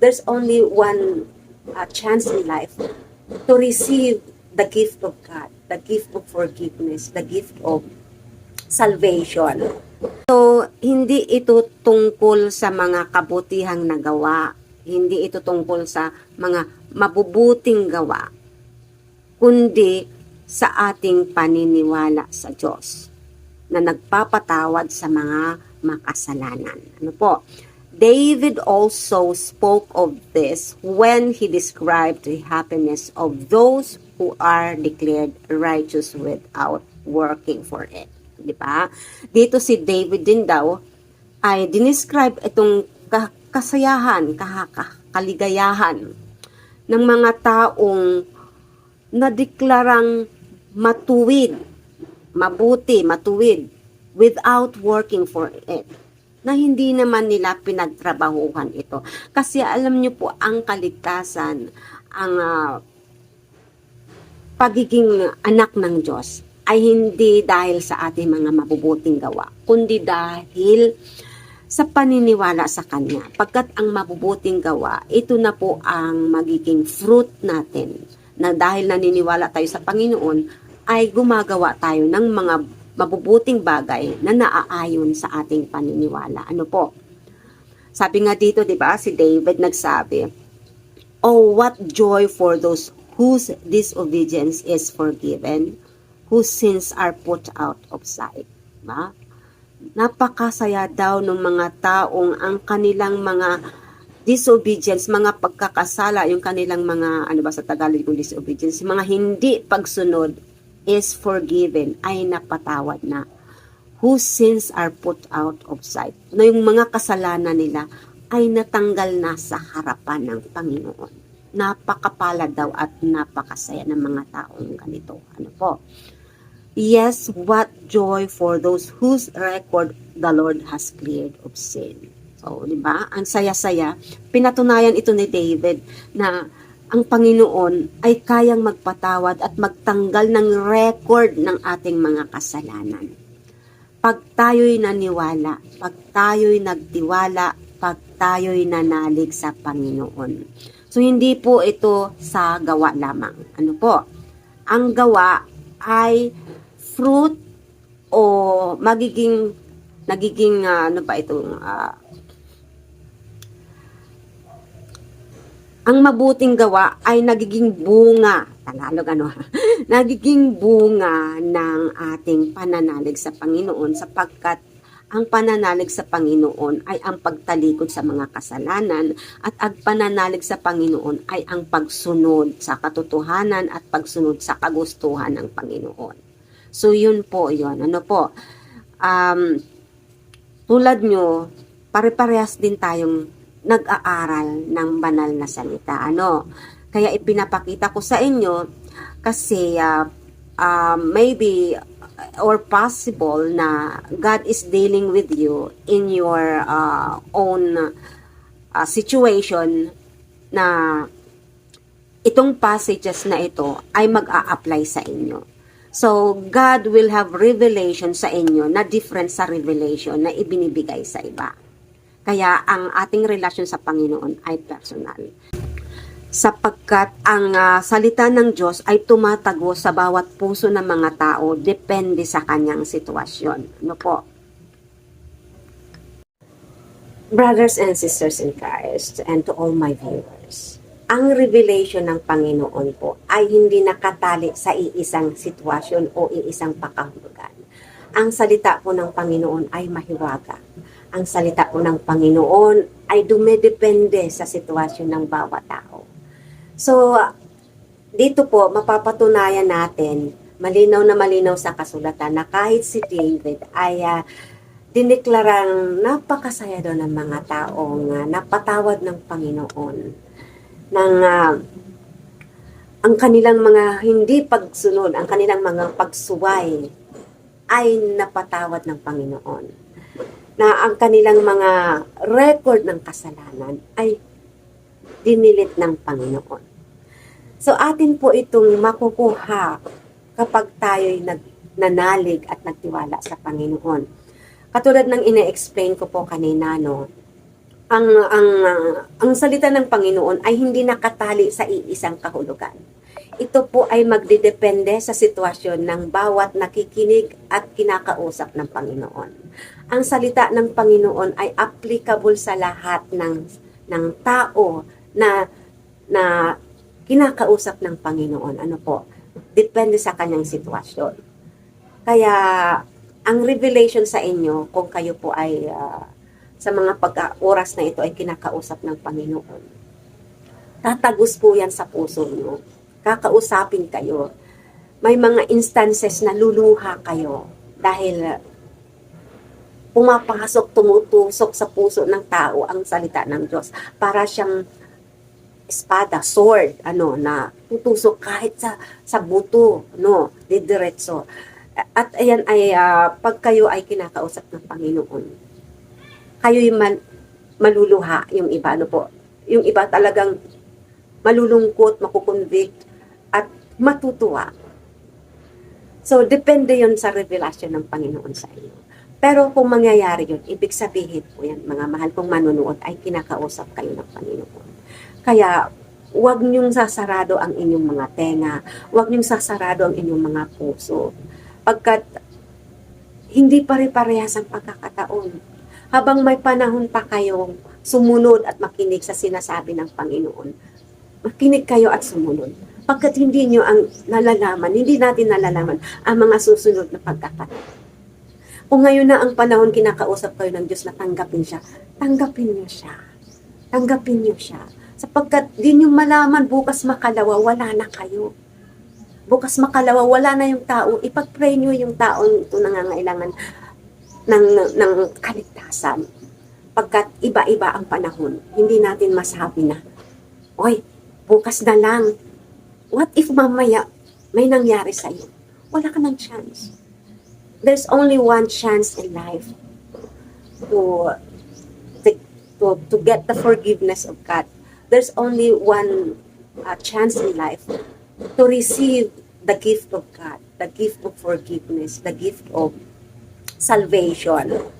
there's only one chance in life to receive the gift of God, the gift of forgiveness, the gift of salvation. So, hindi ito tungkol sa mga kabutihang nagawa, hindi ito tungkol sa mga mabubuting gawa, kundi sa ating paniniwala sa Diyos na nagpapatawad sa mga makasalanan. Ano po? David also spoke of this when he described the happiness of those who are declared righteous without working for it. Di ba? Dito si David din daw ay dinescribe itong kasayahan, kaligayahan ng mga taong nadeklarang matuwid, mabuti, matuwid without working for it, na hindi naman nila pinagtrabahuhan ito. Kasi alam niyo po, ang kaligtasan, ang pagiging anak ng Diyos ay hindi dahil sa ating mga mabubuting gawa, kundi dahil sa paniniwala sa Kanya. Pagkat ang mabubuting gawa, ito na po ang magiging fruit natin, na dahil naniniwala tayo sa Panginoon, ay gumagawa tayo ng mga mabubuting bagay na naaayon sa ating paniniwala. Ano po? Sabi nga dito, di ba, si David nagsabi, "Oh, what joy for those whose disobedience is forgiven, whose sins are put out of sight." Diba? Napakasaya daw ng mga taong ang kanilang mga disobedience, mga pagkakasala, yung kanilang mga, ano ba sa Tagalog yung disobedience, mga hindi pagsunod is forgiven, ay napatawad na. Whose sins are put out of sight. Na yung mga kasalanan nila ay natanggal na sa harapan ng Panginoon. Napakapalad daw at napakasaya ng mga taong ganito. Ano po? Yes, what joy for those whose record the Lord has cleared of sin. So, di ba? Ang saya-saya. Pinatunayan ito ni David na ang Panginoon ay kayang magpatawad at magtanggal ng record ng ating mga kasalanan. Pag tayo'y naniwala, pag tayo'y nagtiwala, pag tayo'y nanalig sa Panginoon. So, hindi po ito sa gawa lamang. Ano po? Ang gawa ay fruit o nagiging ano ba itong ang mabuting gawa ay nagiging bunga, Tagalog ano ha, nagiging bunga ng ating pananalig sa Panginoon, sapagkat ang pananalig sa Panginoon ay ang pagtalikod sa mga kasalanan, at ang pananalig sa Panginoon ay ang pagsunod sa katotohanan at pagsunod sa kagustuhan ng Panginoon. So yun po yun. Ano po? Tulad nyo, pare-parehas din tayong nag-aaral ng banal na salita. Ano? Kaya ipinapakita ko sa inyo kasi maybe or possible na God is dealing with you in your own situation, na itong passages na ito ay mag-a-apply sa inyo. So, God will have revelation sa inyo na different sa revelation na ibinibigay sa iba. Kaya ang ating relasyon sa Panginoon ay personal. Sapagkat ang salita ng Diyos ay tumatago sa bawat puso ng mga tao, depende sa kanyang sitwasyon. Ano po? Brothers and sisters in Christ, and to all my viewers, ang revelation ng Panginoon po ay hindi nakatali sa iisang sitwasyon o iisang pakahulugan. Ang salita po ng Panginoon ay mahiwaga. Ang salita po ng Panginoon ay dumedepende sa sitwasyon ng bawat tao. So, dito po, mapapatunayan natin, malinaw na malinaw sa kasulatan, na kahit si David ay dineklarang napakasaya doon ng mga taong napatawad ng Panginoon. Ang kanilang mga hindi pagsunod, ang kanilang mga pagsuway ay napatawad ng Panginoon. Na ang kanilang mga record ng kasalanan ay dinilit ng Panginoon. So, atin po itong makukuha kapag tayo'y nanalig at nagtiwala sa Panginoon. Katulad ng ine-explain ko po kanina, no, ang salita ng Panginoon ay hindi nakatali sa iisang kahulugan. Ito po ay magdidepende sa sitwasyon ng bawat nakikinig at kinakausap ng Panginoon. Ang salita ng Panginoon ay applicable sa lahat ng tao na kinakausap ng Panginoon. Ano po? Depende sa kanyang sitwasyon. Kaya ang revelation sa inyo, kung kayo po ay sa mga pag-oras na ito ay kinakausap ng Panginoon, tatagos po yan sa puso nyo. Kakausapin kayo. May mga instances na luluha kayo dahil pumapasok, tumutusok sa puso ng tao ang salita ng Diyos. Para siyang espada, sword, na tutusok kahit sa buto, didiretso. At ayan ay pag kayo ay kinakausap ng Panginoon, kayo'y maluluha, yung iba, po. Yung iba talagang malulungkot, makukonvict, at matutuwa. So, depende yon sa revelasyon ng Panginoon sa inyo. Pero kung mangyayari yun, ibig sabihin po yan, mga mahal kong manunood, ay kinakausap kayo ng Panginoon. Kaya, huwag niyong sasarado ang inyong mga tenga, huwag niyong sasarado ang inyong mga puso. Pagkat, hindi pare-parehas ang pagkakataon. Habang may panahon pa kayong sumunod at makinig sa sinasabi ng Panginoon, makinig kayo at sumunod. Pagkat hindi nyo hindi natin nalalaman ang mga susunod na pagkakataon. Kung ngayon na ang panahon kinakausap kayo ng Diyos na tanggapin siya, tanggapin nyo siya. Tanggapin nyo siya. Sapagkat di nyo malaman, bukas makalawa, wala na kayo. Bukas makalawa, wala na yung tao. Ipag-pray nyo yung taong ito nangangailangan ng kaligtasan. Pagkat iba-iba ang panahon, hindi natin masabi na, oy, bukas na lang. What if mamaya may nangyari sa'yo? Wala ka ng chance. There's only one chance in life to get the forgiveness of God. There's only one chance in life to receive the gift of God, the gift of forgiveness, the gift of salvation.